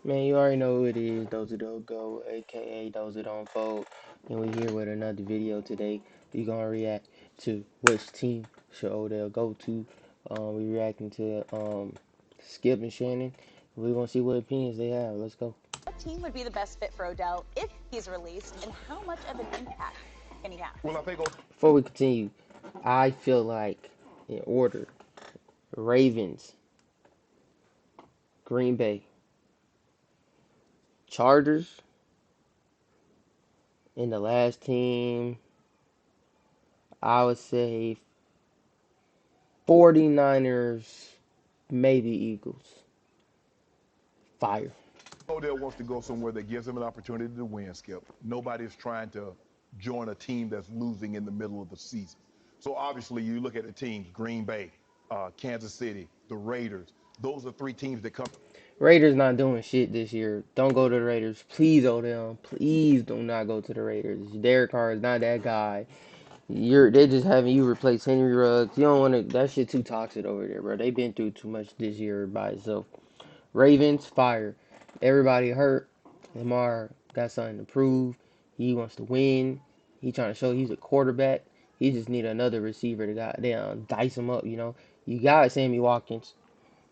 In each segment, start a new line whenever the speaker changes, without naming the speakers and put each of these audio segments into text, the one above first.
Man, you already know who it is. Those who don't go, aka those who don't fold. And we here with another video today. We gonna react to which team should Odell go to. We reacting to Skip and Shannon. We gonna see what opinions they have. Let's go.
What team would be the best fit for Odell if he's released, and how much of an impact can he have?
Well, I think
Before we continue, I feel like in order: Ravens, Green Bay, Chargers, and the last team I would say 49ers, maybe Eagles. Fire.
Odell wants to go somewhere that gives him an opportunity to win, Skip. Nobody's trying to join a team that's losing in the middle of the season. So obviously, you look at the teams: Green Bay, Kansas City, the Raiders. Those are three teams that come.
Raiders not doing shit this year. Don't go to the Raiders. Please, Odell. Please do not go to the Raiders. Derek Carr is not that guy. They just having you replace Henry Ruggs. You don't want to. That shit too toxic over there, bro. They been through too much this year by itself. Ravens, fire. Everybody hurt. Lamar got something to prove. He wants to win. He trying to show he's a quarterback. He just need another receiver to goddamn dice him up, you know. You got Sammy Watkins.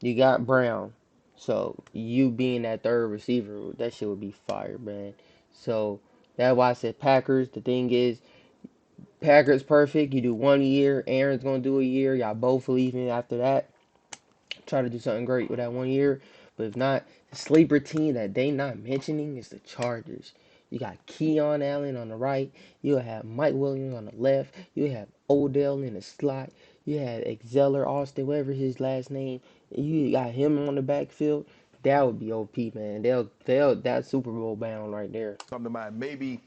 You got Brown. So you being that third receiver, that shit would be fire, man. So that's why I said Packers. The thing is, Packers perfect. You do 1 year. Aaron's gonna do a year. Y'all both leaving after that. Try to do something great with that 1 year. But if not, the sleeper team that they not mentioning is the Chargers. You got Keon Allen on the right. You have Mike Williams on the left. You have Odell in the slot. You have Exeller Austin, whatever his last name. You got him on the backfield. That would be OP, man. They'll that Super Bowl bound right there.
Come to mind. Maybe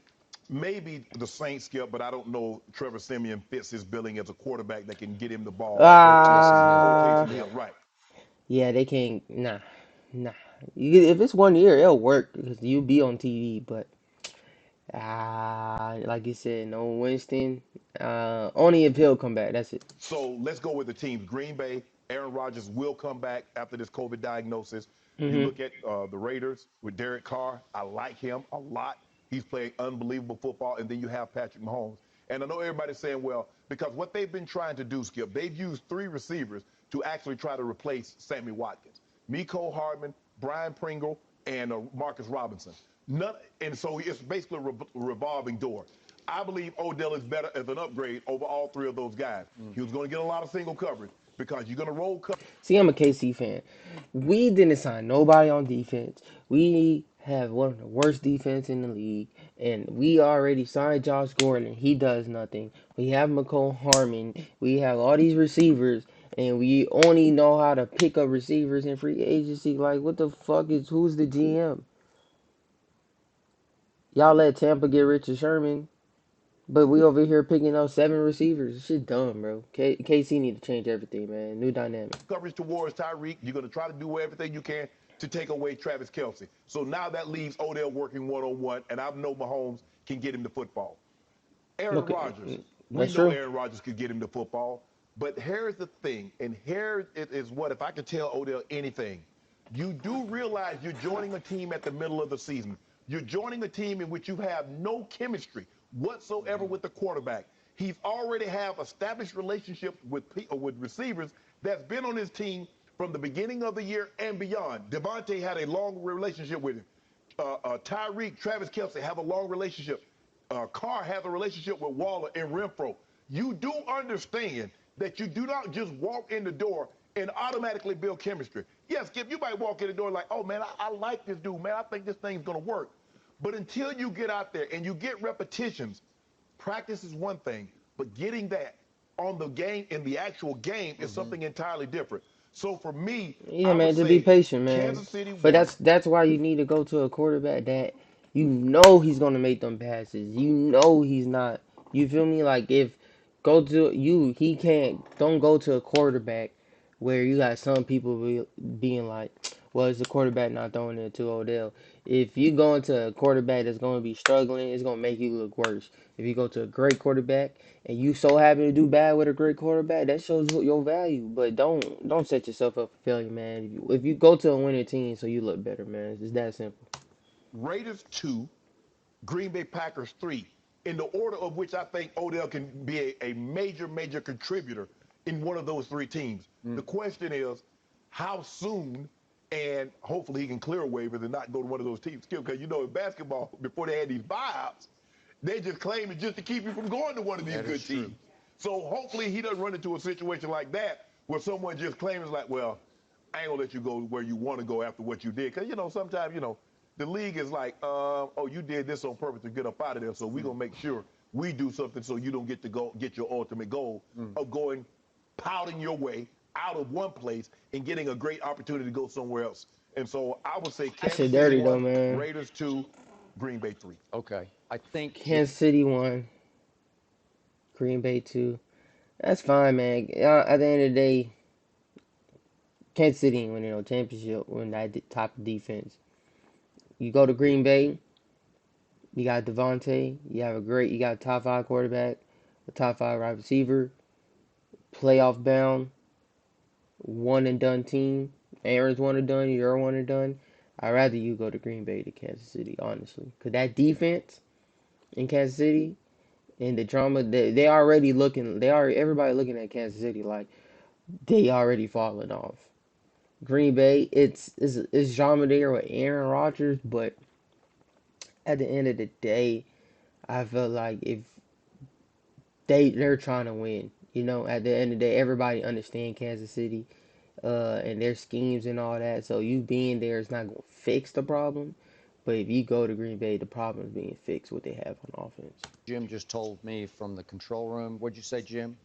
the Saints, Skip, but I don't know. Trevor Simeon fits his billing as a quarterback that can get him the ball.
Ah,
Right.
yeah, they can't. Nah. If it's 1 year, it'll work because you'll be on TV. But like you said, no Winston. Only if he'll come back. That's it.
So let's go with the teams. Green Bay, Aaron Rodgers will come back after this COVID diagnosis. You
Hmm.
look at the Raiders with Derek Carr. I like him a lot. He's playing unbelievable football. And then you have Patrick Mahomes. And I know everybody's saying, well, because what they've been trying to do, Skip, they've used three receivers to actually try to replace Sammy Watkins. Miko Hardman, Brian Pringle, and Marcus Robinson. None, and so it's basically a revolving door. I believe Odell is better as an upgrade over all three of those guys. He was going to get a lot of single coverage because you're going to roll coverage.
See, I'm a KC fan. We didn't sign nobody on defense. We have one of the worst defense in the league, and we already signed Josh Gordon. He does nothing. We have McCole Harmon. We have all these receivers, and we only know how to pick up receivers in free agency. Like, what the fuck is who's the GM? Y'all let Tampa get Richard Sherman. But we over here picking up 7 receivers. This shit dumb, bro. KC need to change everything, man. New dynamic.
Coverage towards Tyreek. You're going to try to do everything you can to take away Travis Kelce. So now that leaves Odell working one-on-one, and I know Mahomes can get him the football. Aaron
Look,
Rodgers, we
that's
know
true.
Aaron Rodgers could get him the football. But here's the thing, and here is what, if I could tell Odell anything, you do realize you're joining a team at the middle of the season. You're joining a team in which you have no chemistry whatsoever with the quarterback. He's already have established relationship with receivers that's been on his team from the beginning of the year and beyond. Devontae had a long relationship with him. Tyreek, Travis Kelce have a long relationship. Carr has a relationship with Waller and Renfro. You do understand that you do not just walk in the door and automatically build chemistry. Yes, Skip, you might walk in the door like, oh man, I like this dude, man. I think this thing's gonna work. But until you get out there and you get repetitions, practice is one thing, but getting that on the game in the actual game is something entirely different. So for me,
Yeah,
I would
man, to be
say
patient, man.
Kansas City
But
one.
that's why you need to go to a quarterback that you know he's gonna make them passes. You know he's not. You feel me? Like if go to you, he can't. Don't go to a quarterback where you got some people being like, Well, it's the quarterback not throwing it to Odell. If you go into a quarterback that's going to be struggling, it's going to make you look worse. If you go to a great quarterback and you so happen to do bad with a great quarterback, that shows your value. But don't set yourself up for failure, man. If you go to a winning team, so you look better, man. It's just that simple.
Raiders 2, Green Bay Packers 3, in the order of which I think Odell can be a major, major contributor in one of those three teams. The question is, how soon, and hopefully he can clear a waiver and not go to one of those teams. Because, you know, in basketball, before they had these buyouts, they just claim it just to keep you from going to one of these good teams. So hopefully he doesn't run into a situation like that where someone just claims like, well, I ain't gonna let you go where you want to go after what you did. Because, you know, sometimes, you know, the league is like, oh, you did this on purpose to get up out of there, so we're going to make sure we do something so you don't get to go get your ultimate goal of going, pouting your way out of one place and getting a great opportunity to go somewhere else. And so I would say
That
Kansas
shit
City
dirty, though,
1,
man.
Raiders 2, Green Bay 3.
Okay. I think
Kansas City 1, Green Bay 2. That's fine, man. At the end of the day, Kansas City ain't winning no championship when that top defense. You go to Green Bay, you got Devontae, you got a top 5 quarterback, a top 5 wide receiver, playoff bound, one and done team. Aaron's one and done, you're one and done. I'd rather you go to Green Bay to Kansas City, honestly. Because that defense in Kansas City and the drama, everybody looking at Kansas City like they already falling off. Green Bay, it's drama there with Aaron Rodgers, but at the end of the day, I feel like if they're trying to win, you know, at the end of the day, everybody understand Kansas City, and their schemes and all that. So you being there is not gonna fix the problem, but if you go to Green Bay, the problem is being fixed. What they have on offense.
Jim just told me from the control room. What'd you say, Jim?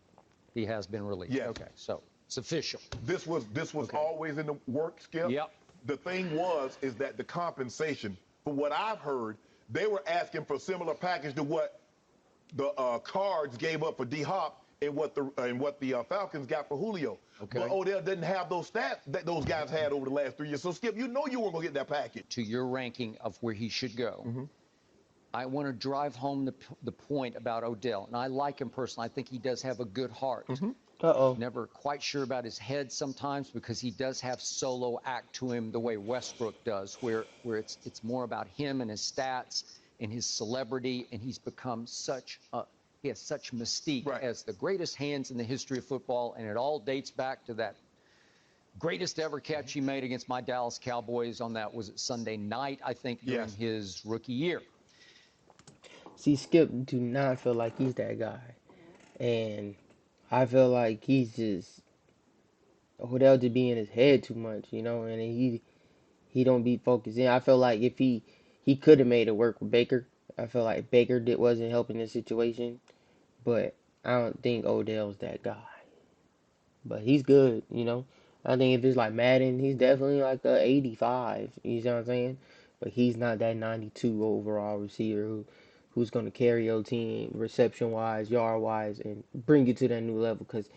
He has been released.
Yes.
Okay, so it's official.
This was
Okay.
always in the work, Skip.
Yep.
The thing is that the compensation, from what I've heard, they were asking for a similar package to what the Cards gave up for D Hop and what the Falcons got for Julio.
Okay.
But Odell didn't have those stats that those guys had over the last 3 years. So Skip, you know you weren't gonna get that package.
To your ranking of where he should go, I want to drive home the point about Odell, and I like him personally. I think he does have a good heart.
Uh-oh.
Never quite sure about his head sometimes because he does have solo act to him the way Westbrook does, where it's more about him and his stats and his celebrity, and he's become he has such mystique as the greatest hands in the history of football, and it all dates back to that greatest ever catch he made against my Dallas Cowboys on that, was it Sunday night, I think, during his rookie year.
See, Skip do not feel like he's that guy, and I feel like he's just Odell just be in his head too much, you know, and he don't be focused in. I feel like if he could have made it work with Baker. I feel like Baker wasn't helping the situation, but I don't think Odell's that guy. But he's good, you know. I think if it's like Madden, he's definitely like a 85. You know what I'm saying? But he's not that 92 overall receiver who's going to carry your team reception wise, yard wise, and bring you to that new level. Because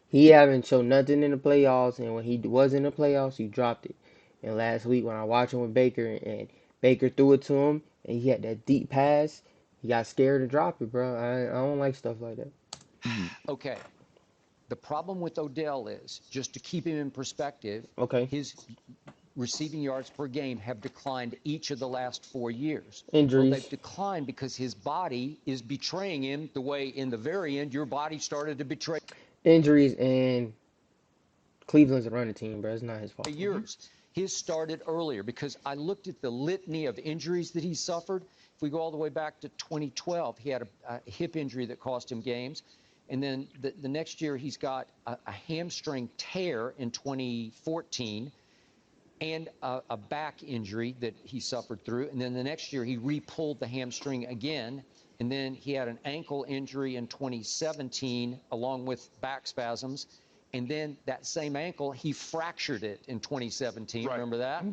he haven't shown nothing in the playoffs, and when he was in the playoffs, he dropped it. And last week when I watched him with Baker, and Baker threw it to him, and he had that deep pass, he got scared to drop it, bro. I don't like stuff like that.
Okay. The problem with Odell is, just to keep him in perspective, his receiving yards per game have declined each of the last 4 years.
Injuries.
Well, they've declined because his body is betraying him the way in the very end your body started to betray.
Injuries, and Cleveland's a running team, bro. It's not his fault.
Years. His started earlier because I looked at the litany of injuries that he suffered. If we go all the way back to 2012, he had a hip injury that cost him games. And then the next year, he's got a hamstring tear in 2014 and a back injury that he suffered through. And then the next year, he re-pulled the hamstring again. And then he had an ankle injury in 2017 along with back spasms. And then that same ankle, he fractured it in 2017. Remember that?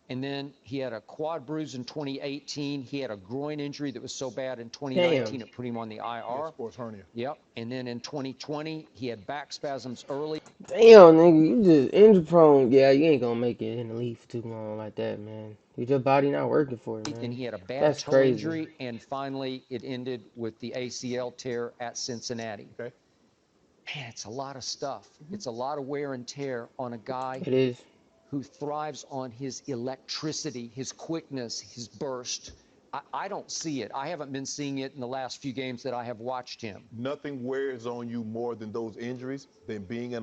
And then he had a quad bruise in 2018. He had a groin injury that was so bad in 2019
Damn.
it put him on the IR.
Sports hernia.
Yep. And then in 2020 he had back spasms early.
Damn, nigga, you just injury prone. Yeah, you ain't gonna make it in the league for too long like that, man. Your body not working for it,
Then
man.
he had a bad
That's
toe
crazy.
injury, and finally it ended with the ACL tear at Cincinnati.
Okay.
Man, it's a lot of stuff. It's a lot of wear and tear on a guy
It is.
who thrives on his electricity, his quickness, his burst. I don't see it. I haven't been seeing it in the last few games that I have watched him.
Nothing wears on you more than those injuries than being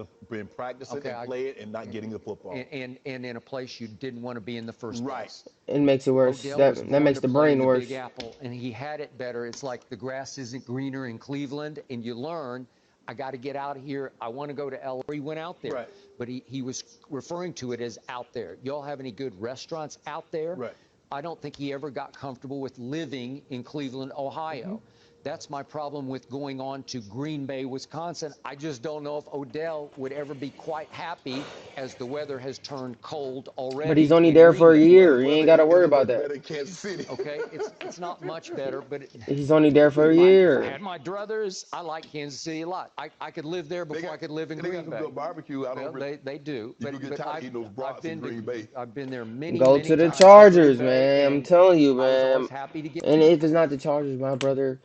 practicing
Okay,
and playing and not getting the football.
And in a place you didn't want to be in the first place.
It makes it worse.
Odell was
That
born
makes
to
the
play in
brain
the
worse.
Big Apple, and he had it better. It's like the grass isn't greener in Cleveland, and you learn, I got to get out of here. I want to go to LA. He went out there,
Right.
but he was referring to it as out there. Y'all have any good restaurants out there?
Right.
I don't think he ever got comfortable with living in Cleveland, Ohio. That's my problem with going on to Green Bay, Wisconsin. I just don't know if Odell would ever be quite happy as the weather has turned cold already.
But he's only
in
there
Green
for a
Bay.
year. You ain't got to worry
Isn't
about
much
that.
better in Kansas City.
Okay, it's not much better, but
He's only there for a
if I
year.
had my druthers, I like Kansas City a lot. I could live there before I could live in
They
Green
got some
Bay.
good barbecue out
Well,
over.
they do.
You could get tired of eating those brats in Green Bay.
I've been there many,
Go
many
to the
times.
Chargers,
Green Bay,
man. I'm
and
telling you,
I was
man.
always happy to get
And
to
if it's not the Chargers, my brother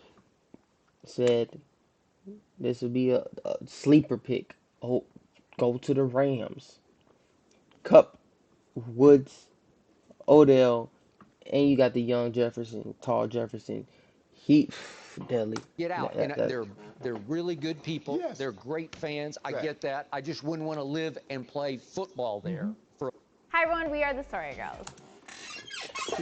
said this would be a sleeper pick. Oh, go to the Rams. Cup, Woods, Odell, and you got the young Jefferson, tall Jefferson. He deadly.
get out.
That-
And
that-
they're really good people.
Yes.
They're great fans. I
Right.
get that. I just wouldn't want to live and play football there. For
Hi everyone, we are the Story Girls.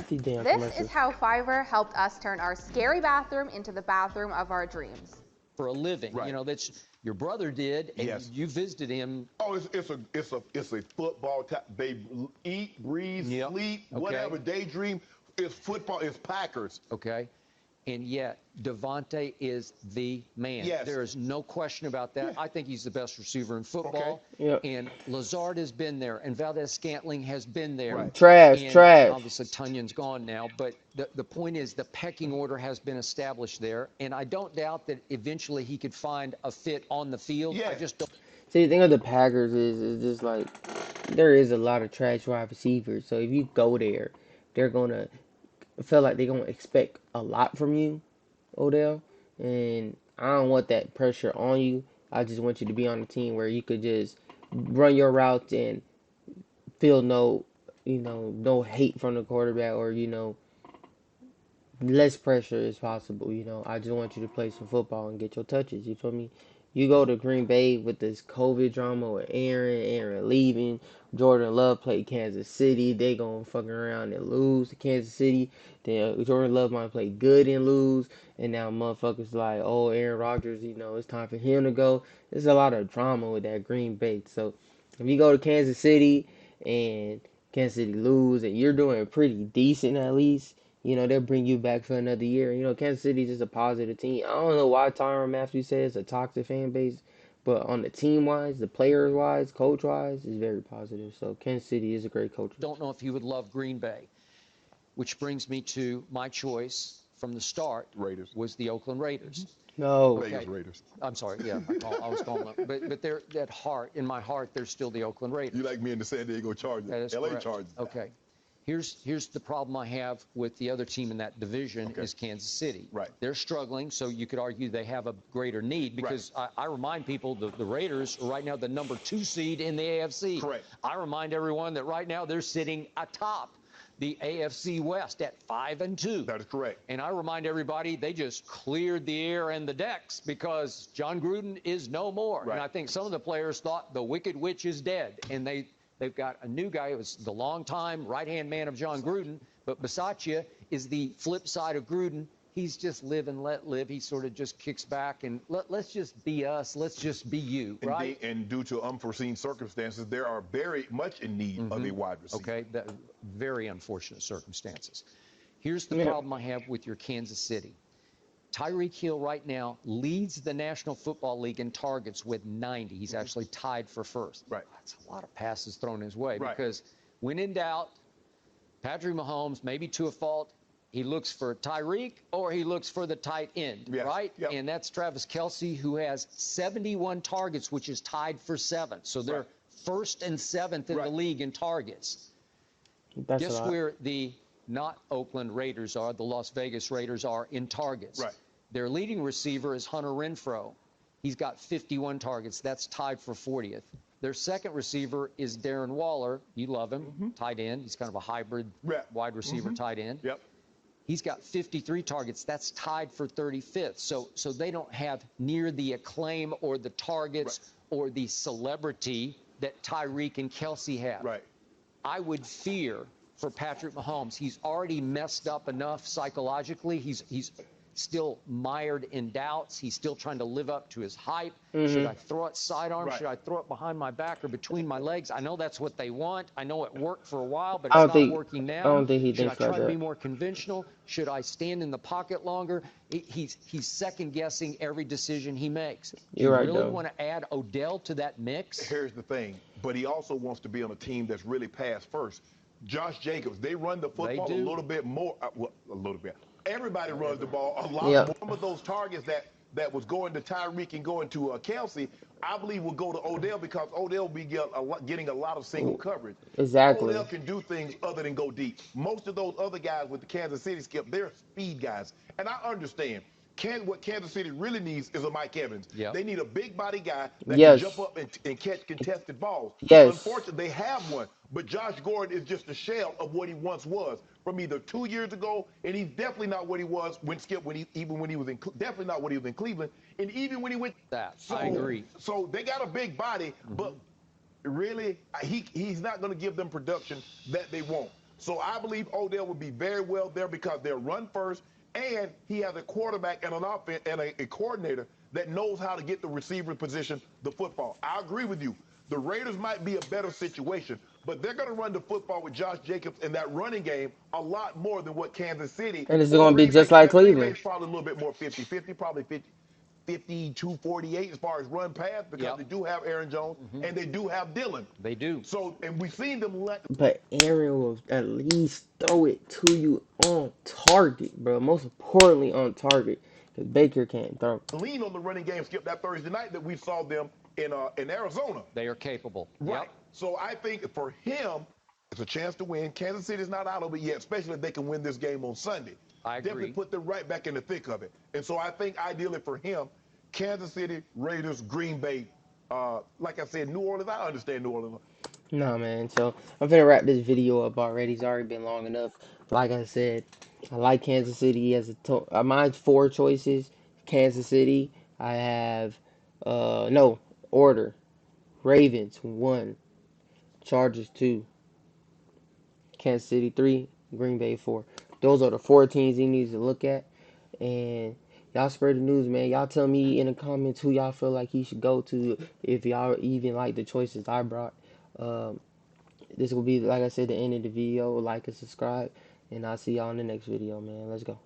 these damn
This
commercials.
is how Fiverr helped us turn our scary bathroom into the bathroom of our dreams.
a living,
Right.
you know, that's your brother did, and
Yes.
you visited him.
Oh, it's a football. They eat, breathe,
Yep.
sleep,
Okay.
whatever. Daydream. It's football. It's Packers.
Okay. And yet, Devontae is the man.
Yes.
There is no question about that.
Yeah.
I think he's the best receiver in football.
Okay. Yep.
And Lazard has been there, and Valdez-Scantling has been there.
Right.
Trash,
And
trash.
obviously, Tunyon's gone now. But the point is, the pecking order has been established there. And I don't doubt that eventually he could find a fit on the field.
Yeah.
I just don't.
See, the thing of the Packers is just like there is a lot of trash wide receivers. So if you go there, they're gonna feel like they're gonna expect a lot from you, Odell. And I don't want that pressure on you. I just want you to be on a team where you could just run your routes and feel no hate from the quarterback or less pressure as possible. I just want you to play some football and get your touches. You feel me? You go to Green Bay with this COVID drama with Aaron leaving. Jordan Love played Kansas City. They gonna fucking around and lose to Kansas City. Then Jordan Love might play good and lose. And now motherfuckers like, oh, Aaron Rodgers, it's time for him to go. There's a lot of drama with that Green Bay. So if you go to Kansas City and Kansas City lose and you're doing pretty decent at least, they'll bring you back for another year. Kansas City is just a positive team. I don't know why Tyrann Matthew says it's a toxic fan base, but on the team-wise, the players-wise, coach-wise, it's very positive. So Kansas City is a great coach.
Don't know if he would love Green Bay, which brings me to my choice from the start.
Raiders.
Was the Oakland Raiders.
No.
Vegas Raiders.
I'm sorry, yeah, I was calling them, but they're at heart, in my heart, they're still the Oakland Raiders.
You like me in the San Diego Chargers.
That is
LA
correct.
Chargers.
Okay. Here's the problem I have with the other team in that division is Kansas City.
Right.
They're struggling, so you could argue they have a greater need because I remind people the Raiders are right now the number 2 seed in the AFC.
Correct.
I remind everyone that right now they're sitting atop the AFC West at 5-2.
That is correct.
And I remind everybody they just cleared the air and the decks because John Gruden is no more.
Right.
And I think some of the players thought the Wicked Witch is dead, and they've got a new guy who was the longtime right-hand man of John Gruden, but Bisaccia is the flip side of Gruden. He's just live and let live. He sort of just kicks back and let's just be us. Let's just be you, right?
And due to unforeseen circumstances, they are very much in need of a wide receiver.
Okay, very unfortunate circumstances. Here's the problem I have with your Kansas City. Tyreek Hill right now leads the National Football League in targets with 90. He's actually tied for first.
Right.
That's a lot of passes thrown his way
Right.
because when in doubt, Patrick Mahomes, maybe to a fault, he looks for Tyreek or he looks for the tight end,
Yes.
right?
Yep.
And that's Travis Kelce, who has 71 targets, which is tied for 7th. So they're
Right.
1st and 7th in
Right.
the league in targets.
That's a
Guess
lot.
where the not Oakland Raiders are, the Las Vegas Raiders are in targets.
Right.
Their leading receiver is Hunter Renfrow. He's got 51 targets. That's tied for 40th. Their second receiver is Darren Waller. You love him, tight end. He's kind of a hybrid wide receiver tight end.
Yep.
He's got 53 targets. That's tied for 35th. So they don't have near the acclaim or the targets or the celebrity that Tyreek and Kelce have.
Right.
I would fear for Patrick Mahomes. He's already messed up enough psychologically. He's still mired in doubts. He's still trying to live up to his hype. Should I throw it sidearm?
Right.
Should I throw it behind my back or between my legs? I know that's what they want. I know it worked for a while, but
I
it's
don't
not
think-
working now.
I don't think he
Should I
thinks like
try to be
that.
more conventional? Should I stand in the pocket longer? He's second guessing every decision he makes.
You're
you
right,
really
though.
want to add Odell to that mix?
Here's the thing, but he also wants to be on a team that's really pass first. Josh Jacobs, they run the football a
do.
little bit more. Well, a little bit. Everybody runs the ball a lot.
Yep.
Some of those targets that was going to Tyreek and going to Kelce, I believe will go to Odell because Odell will be getting a lot of single coverage.
Exactly.
Odell can do things other than go deep. Most of those other guys with the Kansas City skip, they're speed guys. And I understand. What Kansas City really needs is a Mike Evans.
Yep.
They need a big body guy that
Yes.
can jump up and catch contested balls.
Yes.
Unfortunately, they have one, but Josh Gordon is just a shell of what he once was from either 2 years ago, and he's definitely not what he was definitely not what he was in Cleveland, and even when he went.
I agree.
So they got a big body, but really, he's not going to give them production that they want. So I believe Odell would be very well there because they'll run first, and he has a quarterback and an offense and a coordinator that knows how to get the receiver position the football. I agree with you. The Raiders might be a better situation, but they're going to run the football with Josh Jacobs in that running game a lot more than what Kansas City.
And it's
or
gonna be
Green
just
Bay.
like
Green
Cleveland.
Bay's probably a little bit more 50-50, probably 52-48 as far as run pass because they do have Aaron Jones and they do have Dylan.
They do.
So, and we've seen them let.
But Aaron will at least throw it to you on target, bro. Most importantly, on target. Because Baker can't throw.
Lean on the running game, skip that Thursday night that we saw them in Arizona.
They are capable.
Right.
Yep.
So I think for him, it's a chance to win. Kansas City's not out of it yet, especially if they can win this game on Sunday.
I agree.
Definitely put them right back in the thick of it. And so I think ideally for him, Kansas City, Raiders, Green Bay, like I said, New Orleans, I understand New Orleans.
Nah, man. So I'm finna wrap this video up already. It's already been long enough. Like I said, I like Kansas City as my 4 choices. Kansas City. I have order. Ravens 1, Chargers 2, Kansas City 3, Green Bay 4. Those are the 4 teams he needs to look at. And y'all spread the news, man. Y'all tell me in the comments who y'all feel like he should go to if y'all even like the choices I brought. This will be, like I said, the end of the video. Like and subscribe. And I'll see y'all in the next video, man. Let's go.